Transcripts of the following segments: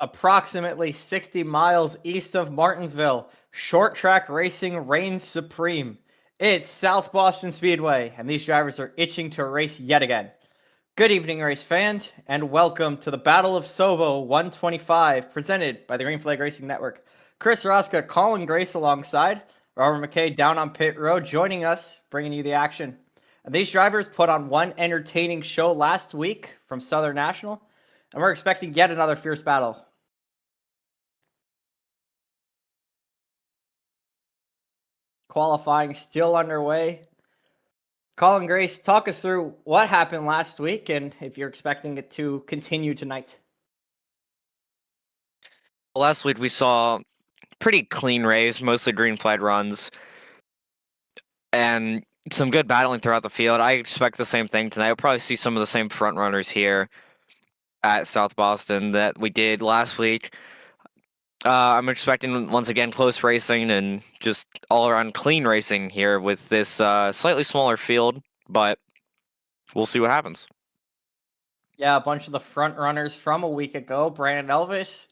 Approximately 60 miles east of Martinsville, short track racing reigns supreme. It's South Boston Speedway, and these drivers are itching to race yet again. Good evening, race fans, and welcome to the Battle of SoBo 125, presented by the Green Flag Racing Network. Chris Rosca, Colin Grace alongside, Robert McKay down on pit road, joining us, bringing you the action. And these drivers put on one entertaining show last week from Southern National, and we're expecting yet another fierce battle. Qualifying still underway. Colin Grace, talk us through what happened last week and if you're expecting it to continue tonight. Last week we saw pretty clean race, mostly green flag runs, and some good battling throughout the field. I expect the same thing tonight. We'll probably see some of the same front runners here at South Boston that we did last week. I'm expecting, once again, close racing and just all-around clean racing here with this slightly smaller field, but we'll see what happens. Yeah, a bunch of the front runners from a week ago, Brandon Elvis,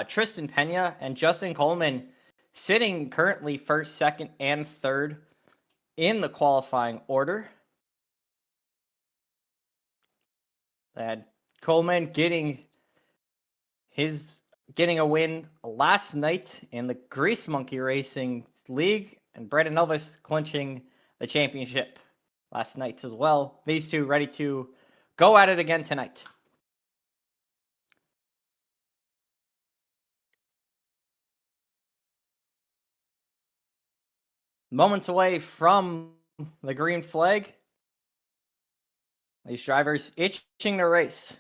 Tristan Pena, and Justin Coleman sitting currently first, second, and third in the qualifying order. And Coleman getting a win last night in the Grease Monkey Racing League, and Brandon Elvis clinching the championship last night as well. These two ready to go at it again tonight. Moments away from the green flag. These drivers itching to race.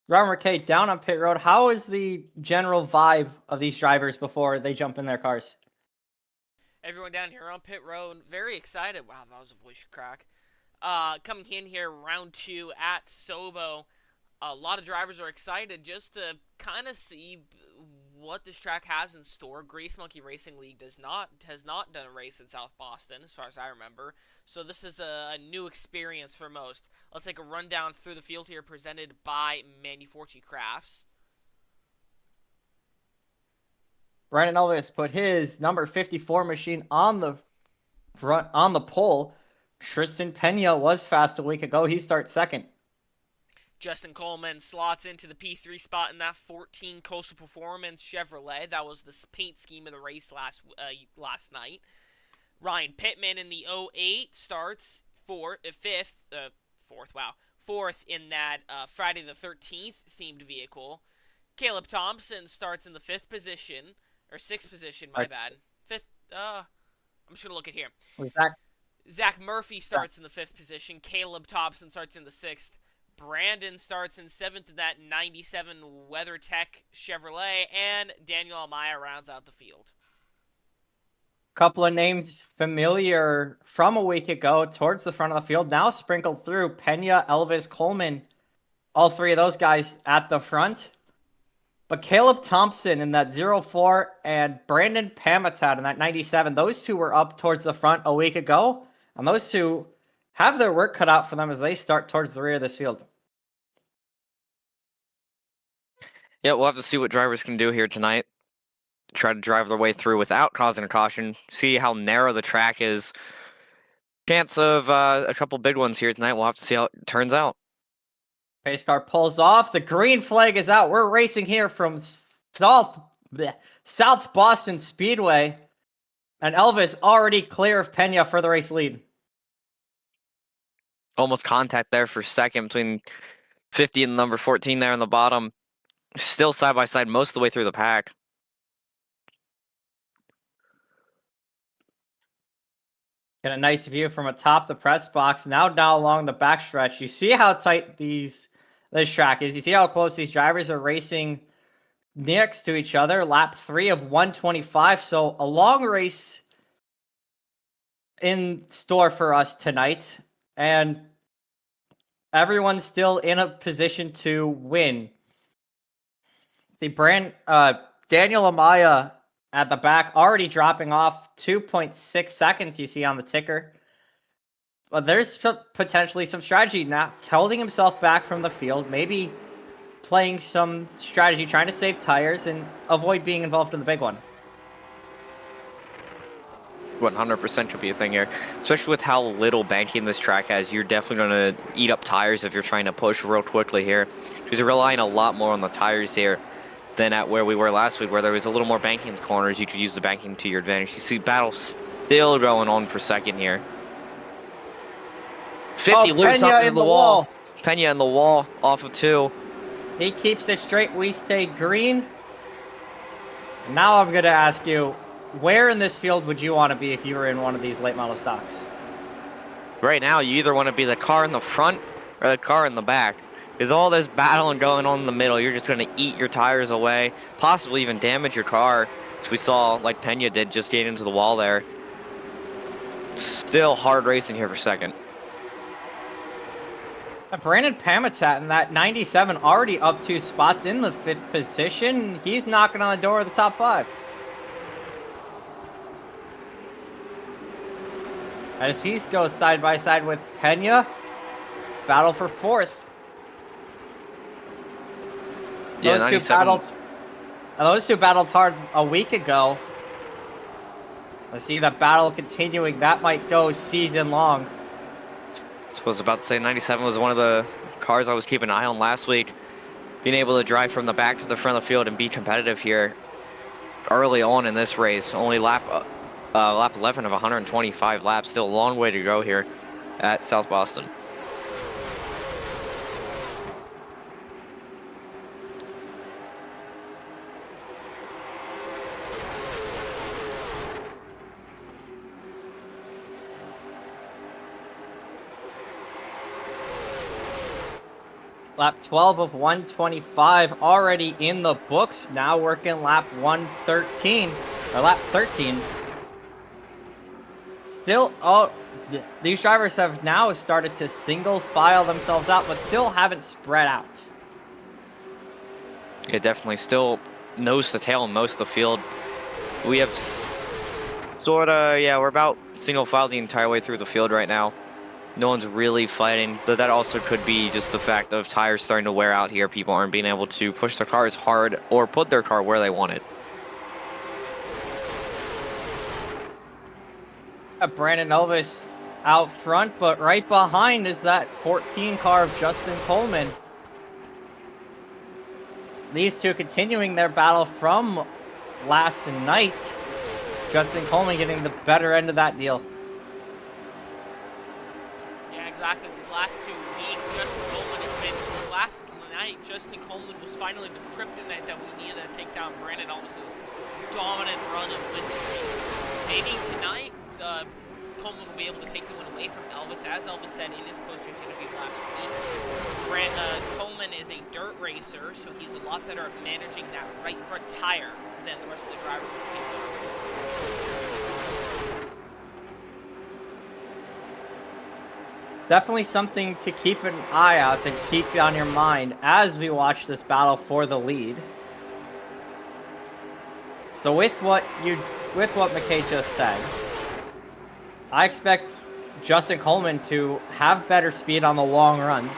Robert McKay down on pit road. How is the general vibe of these drivers before they jump in their cars? Everyone down here on pit road, very excited. Wow, that was a voice crack. Coming in here, round 2 at SoBo. A lot of drivers are excited just to kind of see what this track has in store. Grease Monkey Racing League has not done a race in South Boston, as far as I remember. So this is a new experience for most. Let's take a rundown through the field here, presented by Manuforti Crafts. Brandon Elvis put his number 54 machine on the front on the pole. Tristan Pena was fast a week ago. He starts second. Justin Coleman slots into the P3 spot in that 14 Coastal Performance Chevrolet. That was the paint scheme of the race last night. Ryan Pittman in the 08 starts fourth in that Friday the 13th themed vehicle. Caleb Thompson starts in the 5th position, or 6th position, my bad. 5th, I'm just going to look at here. Zach Murphy starts in the 5th position. Caleb Thompson starts in the 6th. Brandon starts in 7th in that 97 WeatherTech Chevrolet, and Daniel Amaya rounds out the field. Couple of names familiar from a week ago towards the front of the field, now sprinkled through. Pena, Elvis, Coleman, all three of those guys at the front. But Caleb Thompson in that 04 and Brandon Pamatat in that 97, those two were up towards the front a week ago, and those two have their work cut out for them as they start towards the rear of this field. Yeah, we'll have to see what drivers can do here tonight. Try to drive their way through without causing a caution. See how narrow the track is. Chance of a couple big ones here tonight. We'll have to see how it turns out. Pace car pulls off. The green flag is out. We're racing here from South Boston Speedway. And Elvis already clear of Pena for the race lead. Almost contact there for second between 50 and number 14 there on the bottom. Still side by side most of the way through the pack. Get a nice view from atop the press box. Now down along the backstretch. You see how tight this track is. You see how close these drivers are racing next to each other. Lap 3 of 125. So a long race in store for us tonight. And everyone's still in a position to win. The Daniel Amaya at the back already dropping off 2.6 seconds, you see on the ticker. Well, there's potentially some strategy now, holding himself back from the field, maybe playing some strategy, trying to save tires and avoid being involved in the big one. 100% could be a thing here, especially with how little banking this track has. You're definitely going to eat up tires if you're trying to push real quickly here, because you're relying a lot more on the tires here than at where we were last week, where there was a little more banking in the corners. You could use the banking to your advantage. You see battle still going on for second here. 50 loops up into the wall. Pena in the wall off of 2. He keeps it straight. We stay green. And now I'm going to ask you, where in this field would you want to be if you were in one of these late model stocks? Right now, you either want to be the car in the front or the car in the back. With all this battling going on in the middle, you're just going to eat your tires away, possibly even damage your car, which we saw like Pena did just getting into the wall there. Still hard racing here for second. Brandon Pamatat in that 97 already up 2 spots in the 5th position. He's knocking on the door of the top 5. As he goes side by side with Pena, battle for 4th. Yeah, those two battled hard a week ago. I see the battle continuing. That might go season long. I was about to say 97 was one of the cars I was keeping an eye on last week. Being able to drive from the back to the front of the field and be competitive here early on in this race. Only lap 11 of 125 laps. Still a long way to go here at South Boston. Lap 12 of 125 already in the books. Now working lap 113, or lap 13. Still, these drivers have now started to single file themselves out, but still haven't spread out. Yeah, definitely still nose to tail in most of the field. We have we're about single file the entire way through the field right now. No one's really fighting, but that also could be just the fact of tires starting to wear out here. People aren't being able to push their cars hard or put their car where they want it. Brandon Elvis out front, but right behind is that 14 car of Justin Coleman. These two continuing their battle from last night. Justin Coleman getting the better end of that deal. Exactly. These last 2 weeks, Justin Coleman has been. Last night, Justin Coleman was finally the kryptonite that we needed to take down Brandon Elvis's dominant run of win streaks. Maybe tonight, Coleman will be able to take the win away from Elvis. As Elvis said in his post-race interview last week, Coleman is a dirt racer, so he's a lot better at managing that right front tire than the rest of the drivers in the field. Definitely something to keep an eye out, to keep on your mind as we watch this battle for the lead. So with what McKay just said, I expect Justin Coleman to have better speed on the long runs,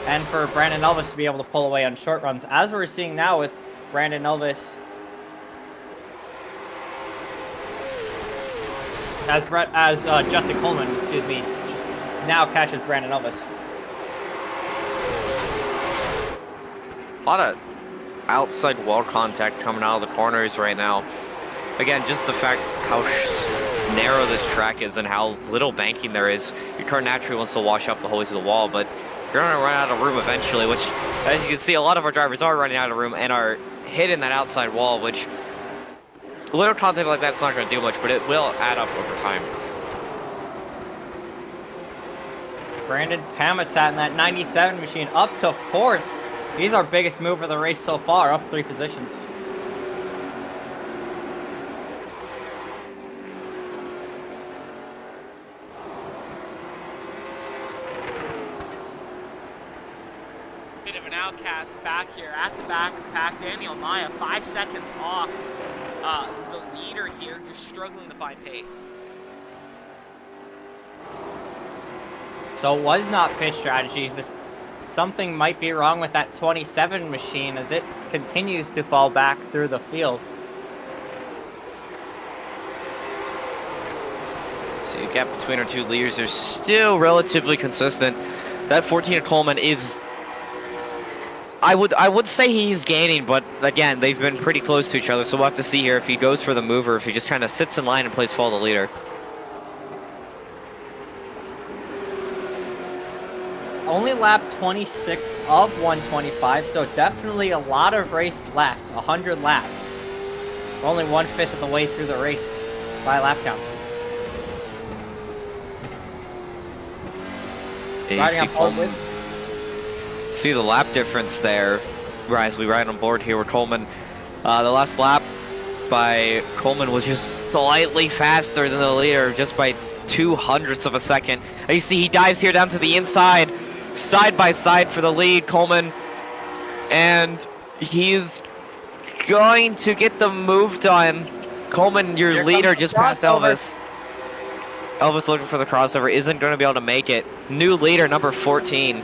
and for Brandon Elvis to be able to pull away on short runs, as we're seeing now with Brandon Elvis. As Justin Coleman, excuse me, now catches Brandon Elvis. A lot of outside wall contact coming out of the corners right now. Again, just the fact how narrow this track is and how little banking there is. Your car naturally wants to wash up the whole way to the wall, but you're going to run out of room eventually, which, as you can see, a lot of our drivers are running out of room and are hitting that outside wall, which a little contact like that's not going to do much, but it will add up over time. Brandon Pamatat in that 97 machine up to 4th. He's our biggest mover of the race so far, up 3 positions. Bit of an outcast back here at the back of the pack. Daniel Maya 5 seconds off the leader here, just struggling to find pace. So it was not pit strategies. Something might be wrong with that 27 machine as it continues to fall back through the field. See, the gap between our two leaders is still relatively consistent. That 14 of Coleman is... I would say he's gaining, but again, they've been pretty close to each other, so we'll have to see here if he goes for the move or if he just kind of sits in line and plays follow the leader. Only lap 26 of 125, so definitely a lot of race left, 100 laps. We're only 1/5 of the way through the race by lap counts. Yeah, see the lap difference there, as we ride on board here with Coleman. The last lap by Coleman was just slightly faster than the leader, just by 0.02 of a second. And you see he dives here down to the inside, side by side for the lead, Coleman. And he's going to get the move done. Coleman, your Here leader, comes just the passed crossover. Elvis. Elvis looking for the crossover, isn't going to be able to make it. New leader, number 14.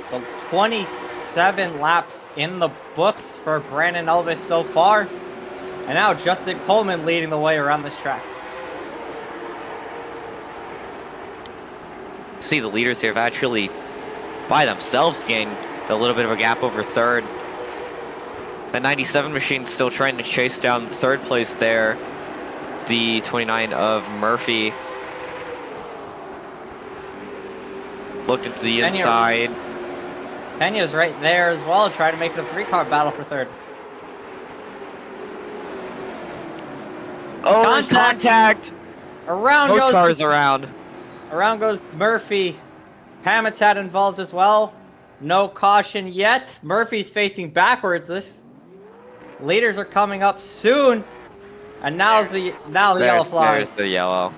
So 27 laps in the books for Brandon Elvis so far. And now Justin Coleman leading the way around this track. See, the leaders here have actually, by themselves, gained a little bit of a gap over third. The 97 machine still trying to chase down third place there. The 29 of Murphy. Looked into the inside. Pena's right there as well, trying to make it a 3-car battle for third. Oh, there's contact! Around Both goes cars around. Around goes Murphy. Hamatad involved as well. No caution yet. Murphy's facing backwards. This leaders are coming up soon. And now the yellow flag. There's the yellow.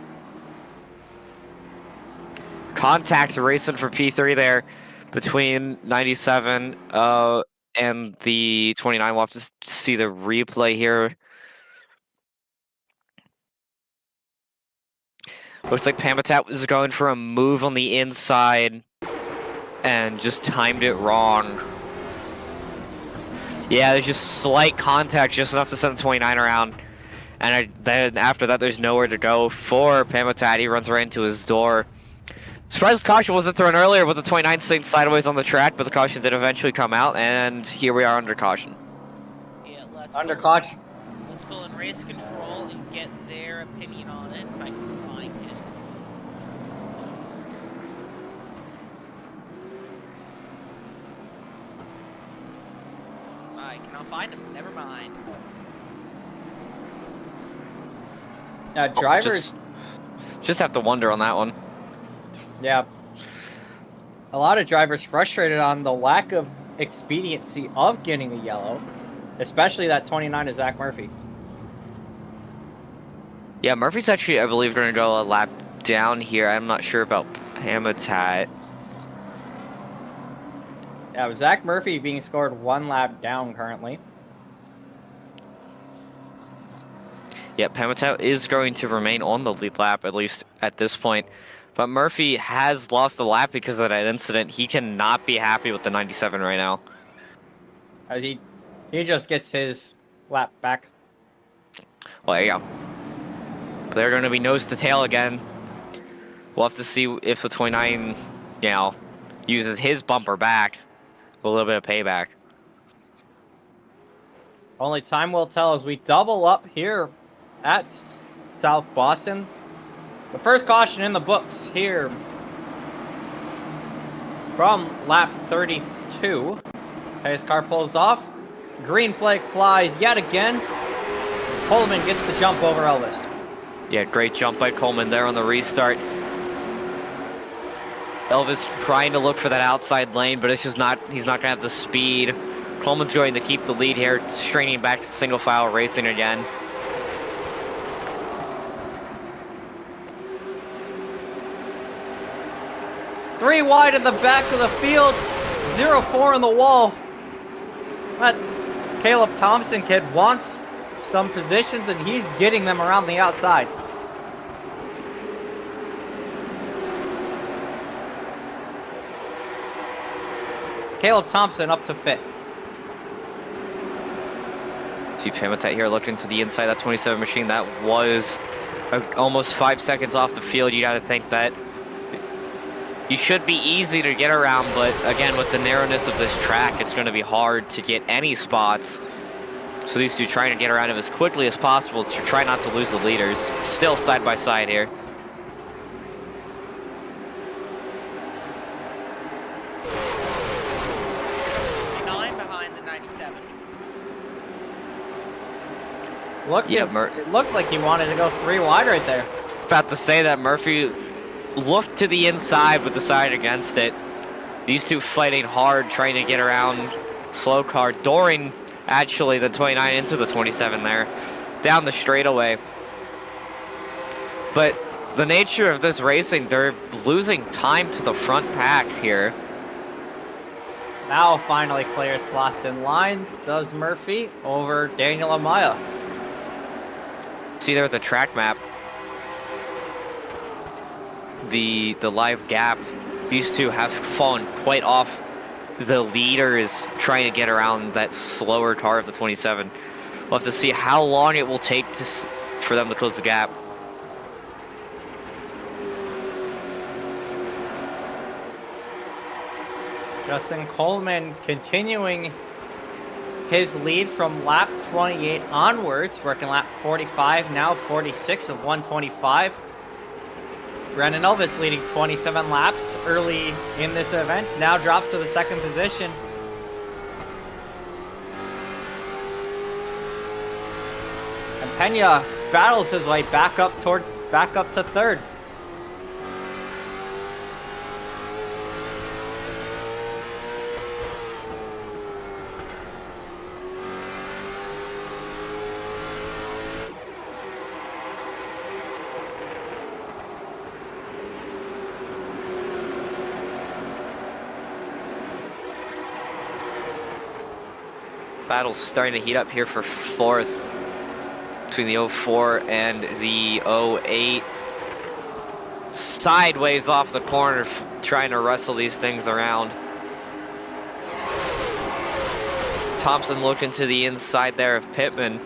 Contact racing for P3 there between 97 and the 29. We'll have to see the replay here. Looks like Pamatat was going for a move on the inside and just timed it wrong. Yeah, there's just slight contact, just enough to send the 29 around. And then after that, there's nowhere to go for Pamatat. He runs right into his door. Surprised caution wasn't thrown earlier with the 29 staying sideways on the track, but the caution did eventually come out, and here we are under caution. Yeah, Under caution. Let's pull in race control and get their opinion on it, if I can find it. I cannot find him. Never mind. Now drivers. Just have to wonder on that one. Yeah. A lot of drivers frustrated on the lack of expediency of getting a yellow, especially that 29 of Zach Murphy. Yeah, Murphy's actually, I believe, going to go a lap down here. I'm not sure about Pamatat. Yeah, with Zach Murphy being scored 1 lap down currently. Yeah, Pamatat is going to remain on the lead lap, at least at this point. But Murphy has lost the lap because of that incident. He cannot be happy with the 97 right now. As he just gets his lap back. Well, there you go. They're going to be nose to tail again. We'll have to see if the 29, you know, uses his bumper back. A little bit of payback. Only time will tell as we double up here at South Boston. The first caution in the books here from lap 32. His car pulls off. Green flag flies yet again. Coleman gets the jump over Elvis. Yeah, great jump by Coleman there on the restart. Elvis trying to look for that outside lane, but it's just not, he's not going to have the speed. Coleman's going to keep the lead here, straining back to single file racing again. Three wide in the back of the field. 0-4 on the wall. That Caleb Thompson kid wants some positions, and he's getting them around the outside. Caleb Thompson up to 5th. See Pamitat here looking to the inside of that 27 machine. That was almost 5 seconds off the field. You got to think that you should be easy to get around, but again, with the narrowness of this track, it's going to be hard to get any spots. So these two trying to get around him as quickly as possible to try not to lose the leaders. Still side by side here. Behind the 97. It looked like he wanted to go 3 wide right there. I was about to say that Murphy looked to the inside but decided against it. These two fighting hard, trying to get around slow car. Doring actually the 29 into the 27 there, down the straightaway. But the nature of this racing, they're losing time to the front pack here. Now finally clear slots in line, does Murphy over Daniel Amaya. See there at the track map, the live gap, these two have fallen quite off the leaders trying to get around that slower car of the 27. We'll have to see how long it will take for them to close the gap. Justin Coleman continuing his lead from lap 28 onwards, working lap 45, now 46 of 125. Brandon Elvis leading 27 laps early in this event, now drops to the 2nd position. And Pena battles his way back up to 3rd. Battle's starting to heat up here for 4th between the 04 and the 08. Sideways off the corner, trying to wrestle these things around. Thompson looking to the inside there of Pittman.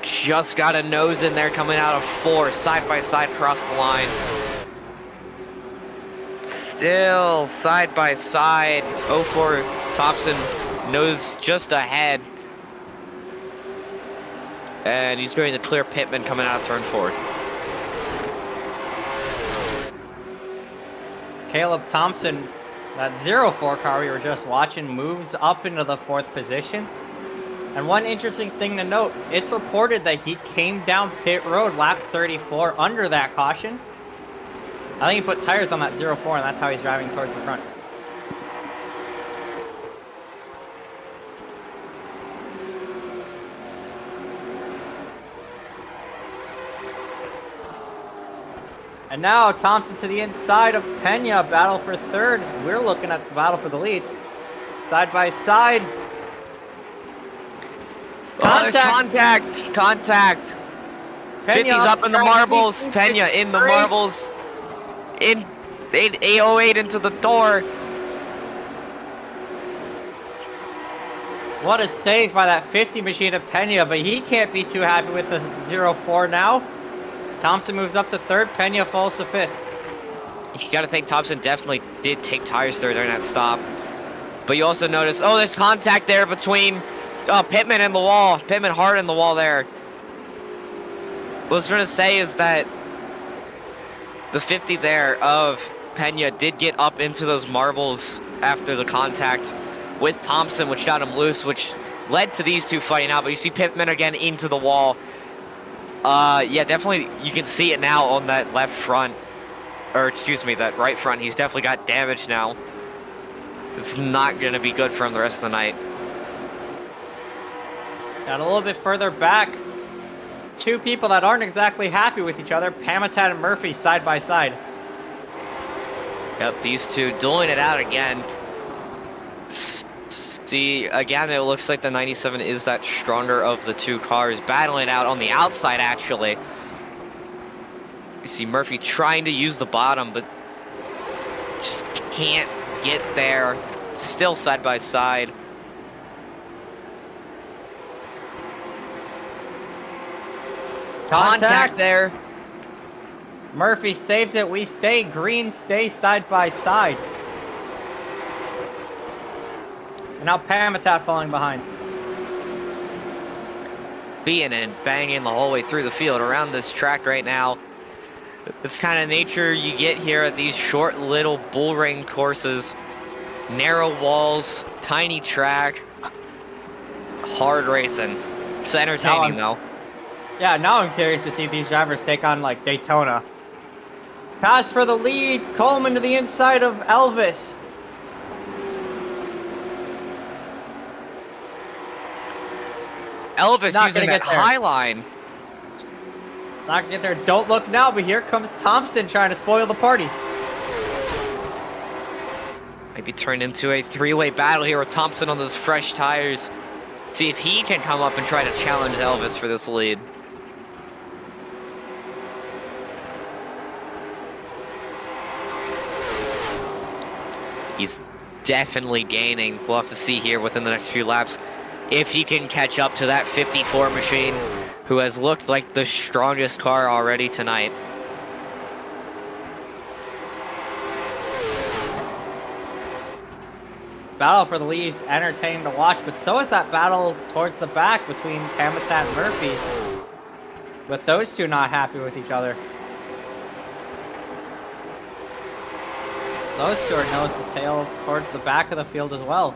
Just got a nose in there coming out of 4, side by side across the line. Still side by side, 04 Thompson nose just ahead. And he's going to clear Pittman coming out of turn 4. Caleb Thompson, that 04 car we were just watching, moves up into the 4th position. And one interesting thing to note, it's reported that he came down pit road lap 34 under that caution. I think he put tires on that 04 and that's how he's driving towards the front. And now Thompson to the inside of Pena, battle for 3rd. We're looking at the battle for the lead. Side by side. Contact. Pena 50's up in the marbles. Pena in the marbles. In 808 into the door. What a save by that 50 machine of Pena, but he can't be too happy with the 04 now. Thompson moves up to 3rd, Pena falls to 5th. You gotta think Thompson definitely did take tires there during that stop. But you also notice, oh, there's contact there between Pittman and the wall. Pittman hard in the wall there. What I was gonna say is that the 50 there of Pena did get up into those marbles after the contact with Thompson, which got him loose, which led to these two fighting out. But you see Pittman again into the wall. Yeah, definitely you can see it now on that left front, or excuse me, that right front. He's definitely got damage now. It's not going to be good for him the rest of the night. Got a little bit further back. Two people that aren't exactly happy with each other, Pamitat and Murphy side by side. Yep, these two dueling it out again. See, again, it looks like the 97 is that stronger of the two cars, battling out on the outside, actually. You see Murphy trying to use the bottom, but just can't get there. Still side by side. Contact there. Murphy saves it. We stay green, stay side by side. And now Pamitat falling behind. Being and banging the whole way through the field around this track right now. This kind of nature you get here at these short little bull ring courses. Narrow walls, tiny track, hard racing. It's entertaining though. Yeah, now I'm curious to see these drivers take on like Daytona. Pass for the lead, Coleman to the inside of Elvis. Elvis Not using gonna that get there. high line. Not gonna get there, don't look now, but here comes Thompson trying to spoil the party. Maybe turn into a three-way battle here with Thompson on those fresh tires. See if he can come up and try to challenge Elvis for this lead. He's definitely gaining. We'll have to see here within the next few laps if he can catch up to that 54 machine, who has looked like the strongest car already tonight. Battle for the lead's entertaining to watch, but so is that battle towards the back between Pamitat and Murphy. With those two not happy with each other. Those two are nose to tail towards the back of the field as well.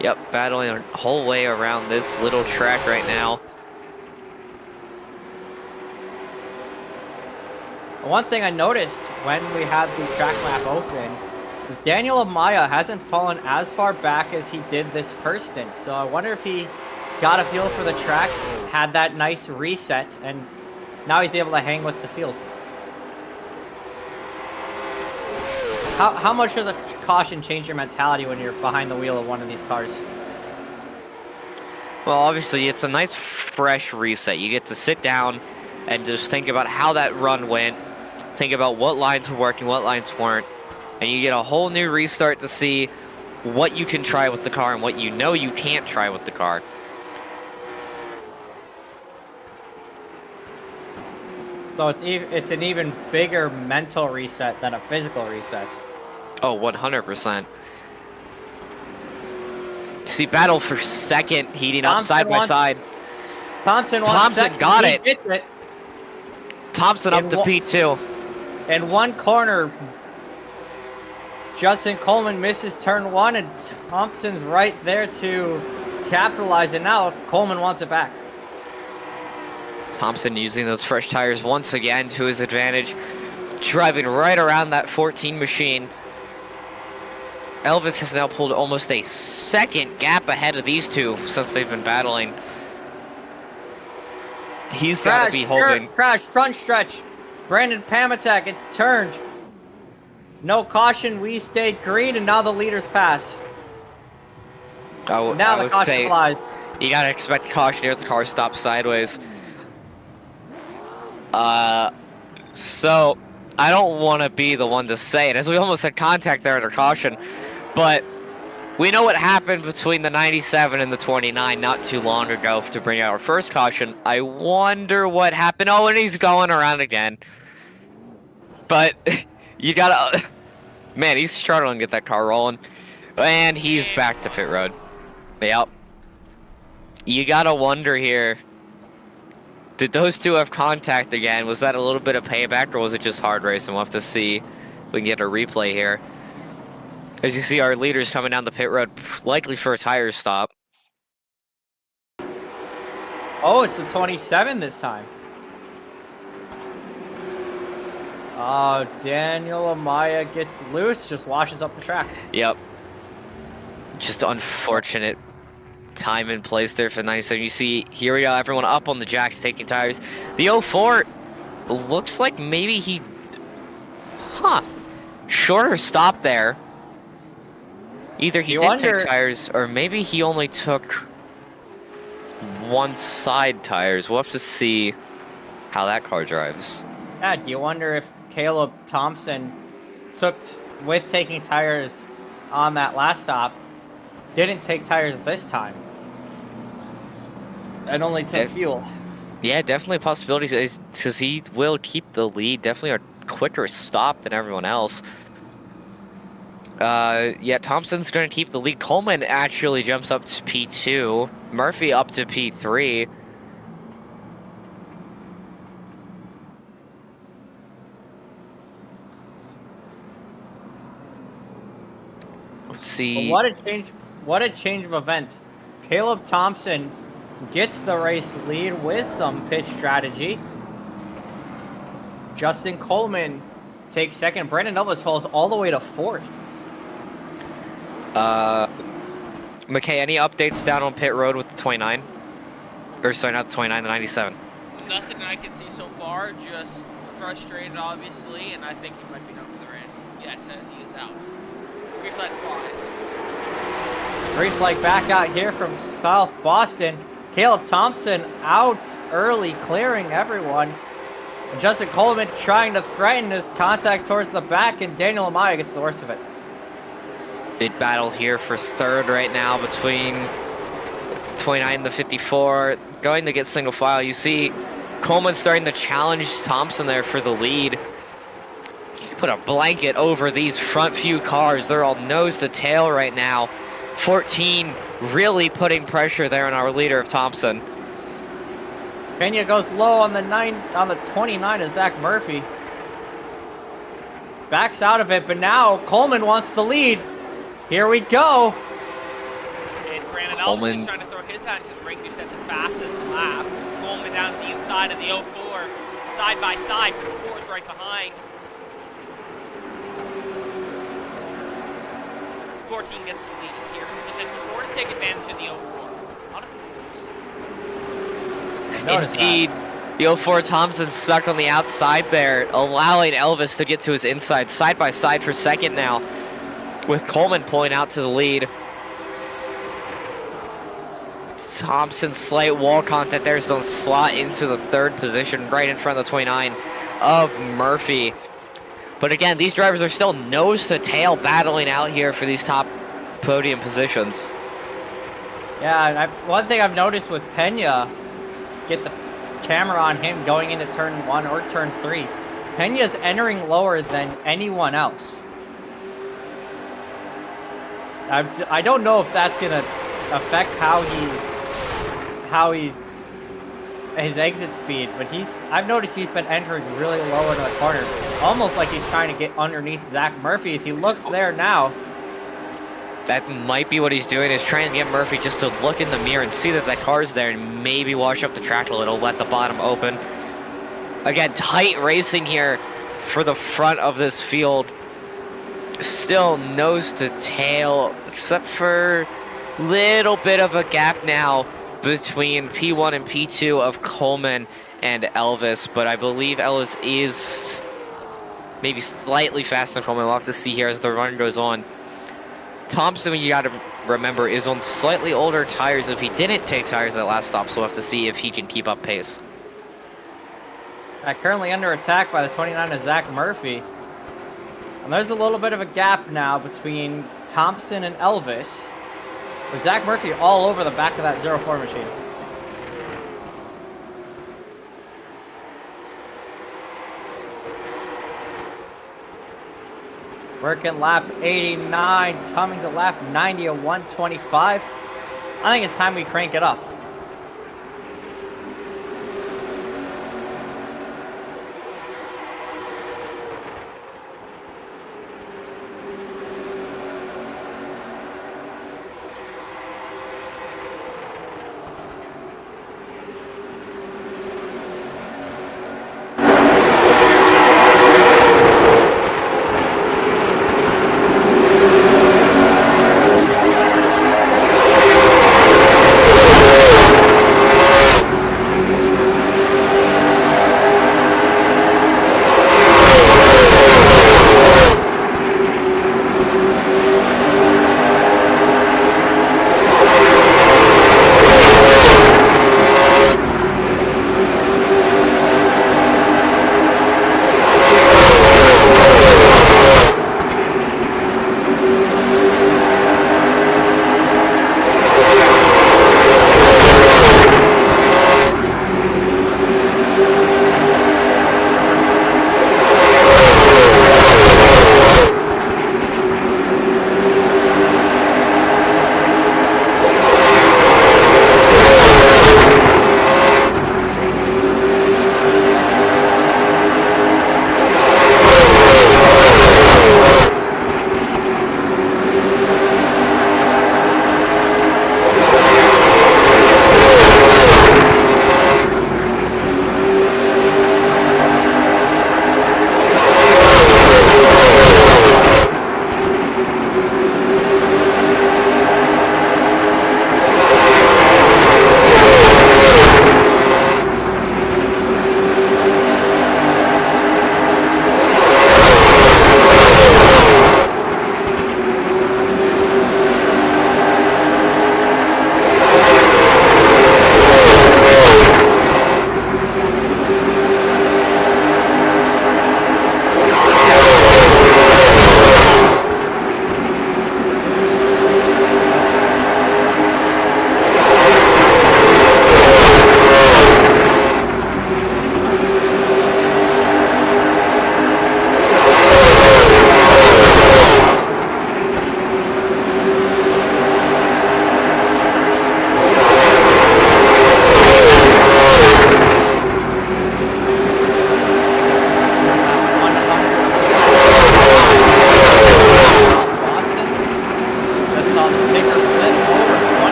Yep, battling a whole way around this little track right now. One thing I noticed when we had the track map open is Daniel Amaya hasn't fallen as far back as he did this first stint. So I wonder if he got a feel for the track, had that nice reset, and now he's able to hang with the field. How much does a caution change your mentality when you're behind the wheel of one of these cars? Well, obviously, it's a nice fresh reset. You get to sit down and just think about how that run went, think about what lines were working, what lines weren't, and you get a whole new restart to see what you can try with the car and what you know you can't try with the car. So it's an even bigger mental reset than a physical reset. Oh, 100%. See, battle for second, heating up side by side. Thompson got it. Gets it. Thompson up to P2. In one corner, Justin Coleman misses turn one, and Thompson's right there to capitalize, and now Coleman wants it back. Thompson using those fresh tires once again to his advantage, driving right around that 14 machine. Elvis has now pulled almost a second gap ahead of these two since they've been battling. He's got to be holding. Crash, front stretch. Brandon Pamitak gets turned. No caution, we stayed green, and now the leaders pass. Now the caution flies. You gotta expect caution here if the car stops sideways. So I don't want to be the one to say it, as we almost had contact there under caution, but we know what happened between the 97 and the 29 not too long ago to bring out our first caution. I wonder what happened. Oh, and he's going around again. But you gotta... Man, he's struggling to get that car rolling. And he's back to pit road. Yep. You gotta wonder here. Did those two have contact again? Was that a little bit of payback, or was it just hard racing? We'll have to see if we can get a replay here. As you see our leaders coming down the pit road, likely for a tire stop. Oh, it's the 27 this time. Oh, Daniel Amaya gets loose, just washes up the track. Yep. Just unfortunate time and place there for the 97. You see, here we go, everyone up on the jacks taking tires. The 04 looks like maybe he... Shorter stop there. Either he did take tires, or maybe he only took one side tires. We'll have to see how that car drives. Yeah, do you wonder if Caleb Thompson took with taking tires on that last stop, didn't take tires this time. And only took fuel. Yeah, definitely possibilities because he will keep the lead. Definitely a quicker stop than everyone else. Yeah, Thompson's going to keep the lead. Coleman actually jumps up to P2. Murphy up to P3. Let's see. But what a change of events. Caleb Thompson gets the race lead with some pitch strategy. Justin Coleman takes second. Brandon Elvis falls all the way to fourth. McKay, any updates down on pit road with the 29? Or sorry, not the 29, the 97. Nothing I can see so far, just frustrated obviously, and I think he might be done for the race. Yes, as he is out. Green flag flies. Green flag back out here from South Boston. Caleb Thompson out early, clearing everyone. And Justin Coleman trying to threaten his contact towards the back, and Daniel Amaya gets the worst of it. Big battle here for third right now between 29 and the 54. Going to get single file. You see Coleman starting to challenge Thompson there for the lead. Put a blanket over these front few cars. They're all nose to tail right now. 14 really putting pressure there on our leader of Thompson. Pena goes low on the 29 of Zach Murphy. Backs out of it, but now Coleman wants the lead. Here we go. And Brandon Elvis is trying to throw his hat into the ring just at the fastest lap. Coleman down the inside of the 04, side by side. 54 is right behind. 14 gets the lead. Here comes the 54 to take advantage of the 04. A lot of fools. Indeed, the 04 Thompson stuck on the outside there, allowing Elvis to get to his inside. Side by side for second now, with Coleman pulling out to the lead. Thompson's slight wall contact there is going to slot into the third position right in front of the 29 of Murphy. But again, these drivers are still nose to tail battling out here for these top podium positions. Yeah, one thing I've noticed with Pena, get the camera on him going into turn 1 or turn 3. Pena's entering lower than anyone else. I don't know if that's gonna affect his exit speed, but I've noticed he's been entering really low into the corner, almost like he's trying to get underneath Zach Murphy as he looks there now. That might be what he's doing, is trying to get Murphy just to look in the mirror and see that that car's there and maybe wash up the track a little, let the bottom open. Again, tight racing here for the front of this field. Still nose to tail, except for little bit of a gap now between P1 and P2 of Coleman and Elvis, but I believe Elvis is maybe slightly faster than Coleman. We'll have to see here as the run goes on. Thompson, you got to remember, is on slightly older tires if he didn't take tires at last stop, so we'll have to see if he can keep up pace. Currently under attack by the 29 of Zach Murphy. And there's a little bit of a gap now between Thompson and Elvis, with Zach Murphy all over the back of that 04 machine. Working lap 89, coming to lap 90 of 125. I think it's time we crank it up.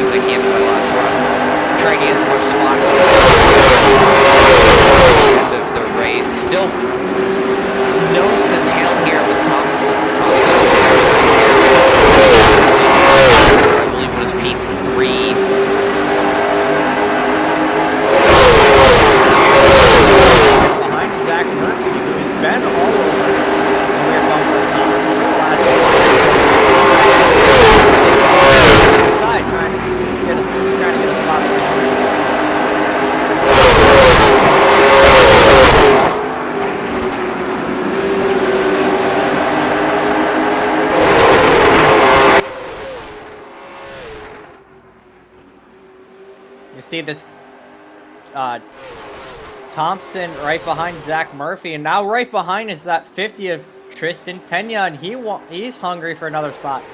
as they can for the last run. Trying to get as much spots as end of the race. Still nose to tail here with Thompson. I believe it was P3. Behind Zach Murphy, who's been all over the rear bumper of Thompson for the last side, trying to get a spot on the corner. You see this Thompson right behind Zach Murphy, and now right behind is that 50 of Tristan Pena, and he's hungry for another spot.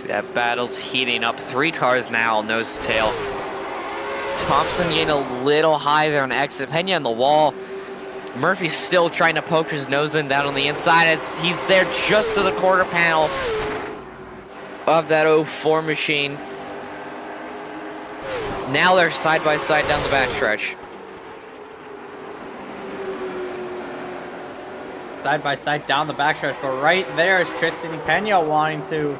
That battle's heating up. 3 cars now, nose to tail. Thompson getting a little high there on exit. Pena on the wall. Murphy's still trying to poke his nose in down on the inside as he's there just to the quarter panel of that 04 machine. Now they're side by side down the backstretch. Side by side down the backstretch, but right there is Tristan Pena wanting to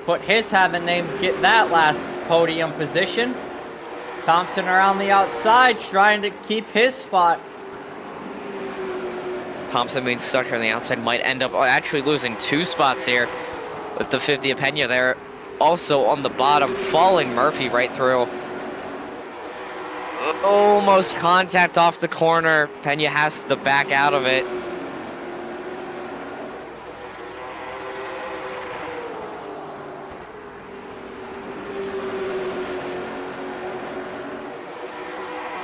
put his hat in the name, get that last podium position. Thompson around the outside trying to keep his spot. Thompson being stuck here on the outside might end up actually losing 2 spots here with the 50 of Pena there. Also on the bottom, falling Murphy right through. Almost contact off the corner. Pena has to back out of it.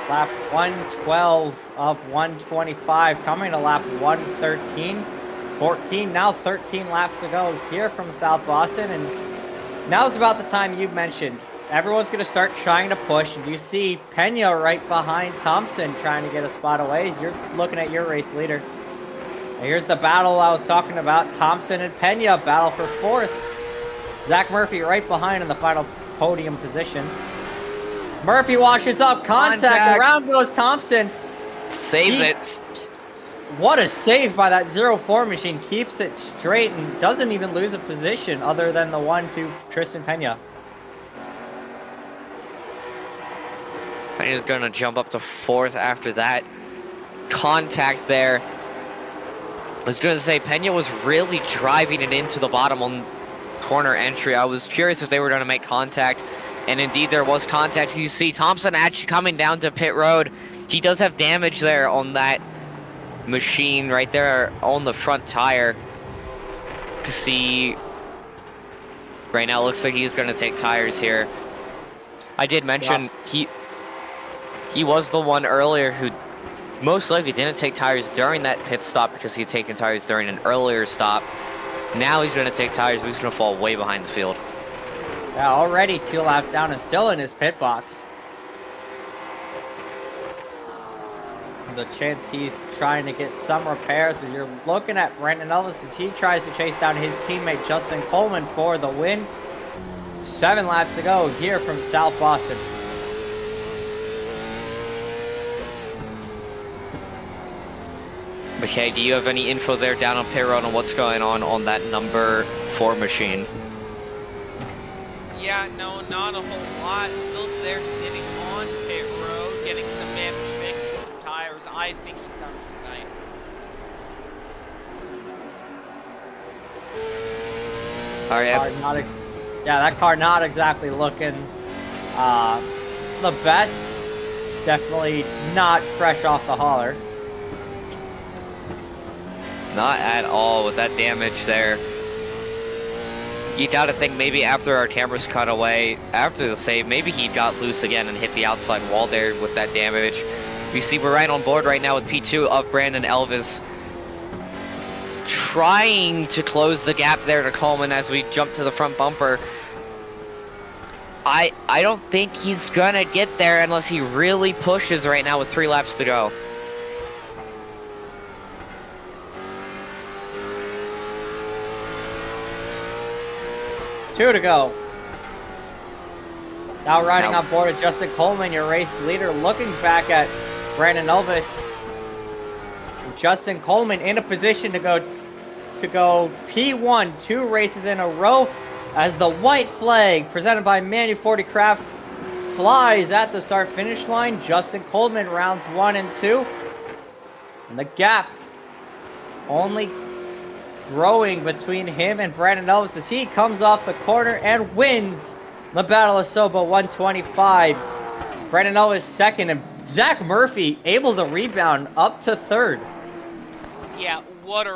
Lap 112 of 125, coming to lap 113. 14, now 13 laps to go here from South Boston, and now's about the time you mentioned. Everyone's going to start trying to push, and you see Pena right behind Thompson trying to get a spot away as you're looking at your race leader. And here's the battle I was talking about. Thompson and Pena battle for 4th. Zach Murphy right behind in the final podium position. Murphy washes up, contact, around goes Thompson. Saves it. What a save by that 04 machine, keeps it straight and doesn't even lose a position other than the one to Tristan Pena. Pena's gonna jump up to 4th after that contact there. I was gonna say, Pena was really driving it into the bottom on corner entry. I was curious if they were gonna make contact. And indeed, there was contact. You see Thompson actually coming down to pit road. He does have damage there on that machine right there on the front tire. You see, right now it looks like he's going to take tires here. I did mention he was the one earlier who most likely didn't take tires during that pit stop because he'd taken tires during an earlier stop. Now he's going to take tires, but he's going to fall way behind the field. Yeah, already 2 laps down and still in his pit box. There's a chance he's trying to get some repairs as you're looking at Brandon Elvis as he tries to chase down his teammate Justin Coleman for the win. 7 laps to go here from South Boston. McKay, do you have any info there down on pit road on what's going on that number 4 machine? Yeah, no, not a whole lot. Still there sitting on pit road, getting some damage fixed and some tires. I think he's done for the night. All right, that car not exactly looking the best. Definitely not fresh off the hauler. Not at all with that damage there. You gotta think maybe after our cameras cut away, after the save, maybe he got loose again and hit the outside wall there with that damage. You see we're right on board right now with P2 of Brandon Elvis. trying to close the gap there to Coleman as we jump to the front bumper. I don't think he's gonna get there unless he really pushes right now with 3 laps to go. Two to go. Now riding Now- on board with Justin Coleman, your race leader, looking back at Brandon Elvis. Justin Coleman in a position to go P1 2 races in a row as the white flag presented by Manu 40 Crafts flies at the start finish line. Justin Coleman rounds 1 and 2, and the gap only growing between him and Brandon Elvis as he comes off the corner and wins the Battle of SoBo 125. Brandon Elvis second, and Zach Murphy able to rebound up to third. Yeah, what a